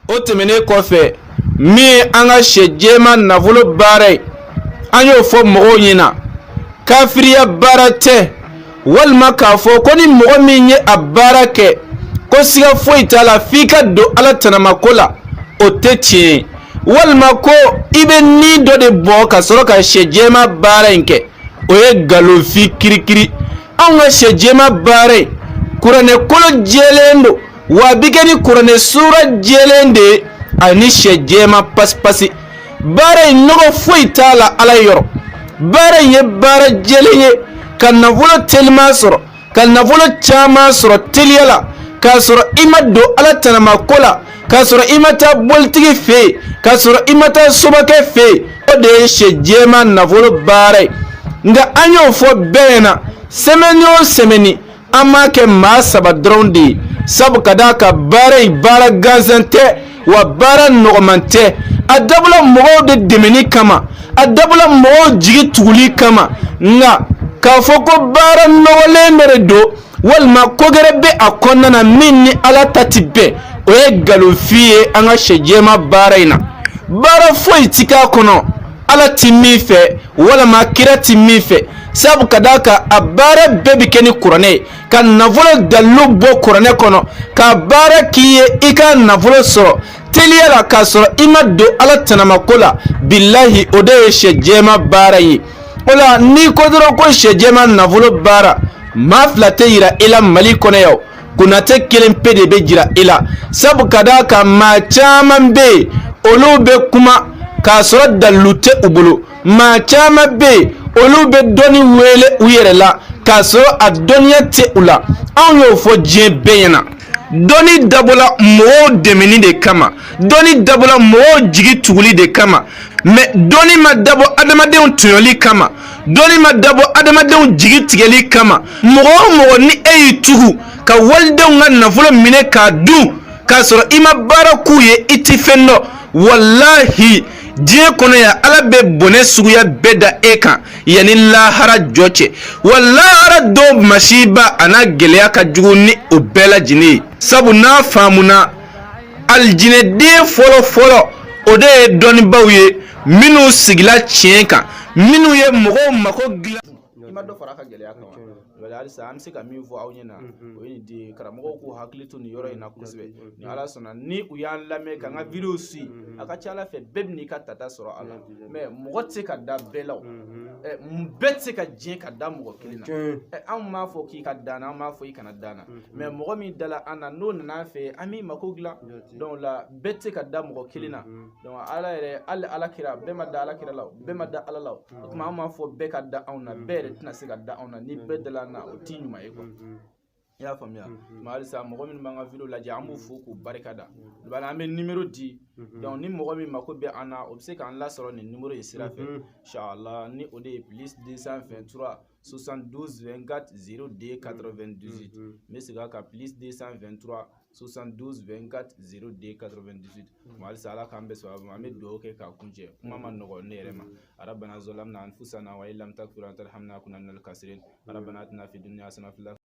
o tɛmɛnen kɔfɛ min an ka sɛ jɛma nafolo baara ye an y'o fɔ mɔgɔw ɲɛna kafiriya baara tɛ walima k'a fɔ ko ni mɔgɔ min ye a baara kɛ ko siga foyi t'a la f'i ka don ala tɛnɛmako la o tɛ tiɲɛ walima ko i bɛ ni dɔ de bɔ ka sɔrɔ ka sɛ jɛma baara in kɛ o ye galonfi kirikiri anw ka sɛ jɛma baara in kuranɛ kolo jɛlen don wa a bɛ kɛ ni kuranɛ sura jɛlen de ye ani sɛ jɛma pasipasi baara in nɔgɔ foyi t'a la ala yɔrɔ baara in ye baara jɛlen ye ka nafolo telima sɔrɔ ka nafolo caman sɔrɔ teliya la k'a sɔrɔ i ma don ala tɛnɛmako la k'a sɔrɔ i ma taa bolitigi fɛ yen k'a sɔrɔ i ma taa sobakɛ fɛ yen o de ye sɛ jɛma nafolo baara ye nka an y'o fɔ bɛɛ ɲɛna sɛmɛni o sɛmɛni an m'a kɛ maa saba dɔrɔn de ye sabu ka d'a kan baara in baara gansan tɛ wa baara nɔgɔman tɛ a dabɔla mɔgɔw de dɛmɛni kama a dabɔla mɔgɔw jigi tuguli kama nka k'a fɔ ko baara nɔgɔlen dɔ de don walima ko gɛrɛ bɛ a kɔnɔna na min ni ala ta ti bɛn o ye galonfi ye an ka sɛ jɛma baara in na baara foyi ti k'a kɔnɔ ala ti min fɛ walima kira ti min fɛ sabu ka d'a kan a baara bɛɛ bɛ kɛ ni kuranɛ ye ka nafolo dalilu bɔ kuranɛ kɔnɔ ka baara k'i ye i ka nafolo sɔrɔ teliya la k'a sɔrɔ i ma don ala tɛnɛmako la bilahi o de ye sɛ jɛma baara ye o la n'i ko dɔrɔn ko sɛ jɛma nafolo baara maa fila tɛ yira i la mali kɔnɔ yan konatɛ kelen pe de bɛ jira i la sabu ka d'a kan maa caman bɛ yen olu bɛ kuma k'a sɔrɔ dalilu tɛ u bolo maa caman bɛ yen olu bɛ dɔnni wele u yɛrɛ la k'a sɔrɔ a dɔnniya tɛ u la anw y'o fɔ diɲɛ bɛɛ ɲɛna dɔnni dabɔla mɔgɔw dɛmɛni de kama dɔnni dabɔla mɔgɔw jigi tuguli de kama mɛ dɔnni ma dabɔ adamadenw tɔɲɔli kama dɔnni ma dabɔ adamadenw jigi tigɛli kama mɔgɔ o mɔgɔ ni e y'i tugu ka walidenw ka nafolo minɛ k'a dun k'a sɔrɔ i ma baara k'u ye i ti fɛn dɔn walahi diɲɛ kɔnɔ yan ala bɛ bɔnɛ suguya bɛɛ da e kan yanni lahara jɔ cɛ wa lahara dɔw masiba a n'a gɛlɛya ka jugu ni o bɛɛ lajɛlen ye sabu n'a faamuna alijinɛden fɔlɔ o de ye dɔnnibaaw ye minnu sigila tiɲɛ kan minnu ye mɔgɔw mako dilan i ma dɔ fara a ka gɛlɛya kan wa halisa an bɛ se ka min fɔ aw ɲɛna o ye nin de karamɔgɔw k'u hakili to nin yɔrɔ in na kosɛbɛ ni ala sɔnna ni u y'an lamɛn k'an ka video si a ka ca ala fɛ bɛɛ bɛ n'i ka tata sɔrɔ a la mɛ mɔgɔ tɛ se ka da bɛɛ la bɛɛ tɛ se ka diɲɛ ka da mɔgɔ kelen na anw m'a fɔ k'i ka dan na an m'a fɔ i kana dan na mɛ mɔgɔ min dala an na n'o nana an fɛ an b'i mako dilan donc la bɛɛ tɛ se ka da mɔgɔ kelen na donc ala yɛrɛ hali ala kira bɛɛ ma da ala kira la bɛɛ ma da ala la o tuma an m'a fɔ bɛɛ ka da anw na bɛɛ yɛrɛ tɛna se ka da anw na ni bɛɛ dala an na o t'i ɲuman ye quoi i y'a faamuya mais halisa mɔgɔ minnu b'an ka video lajɛ an b'u fo k'u barika da bari an bɛ numéro di donc ni mɔgɔ min mako bɛ an na o bɛ se k'an lasɔrɔ nin numéro in sira fɛ inchallah ni o de ye plus 223 72 24 02 98 n bɛ segin a kan plus 223 72 24 02 98 halisa ala k'an bɛɛ sɔrɔ an bɛ dugawu kɛ k'a kuncɛ kuma ma nɔgɔ ne yɛrɛ ma rabbana zalamna anfusana wa illam taghfir lana wa tarhamna lanakunanna minal khasirin rabbana atina fid dunya hasanatan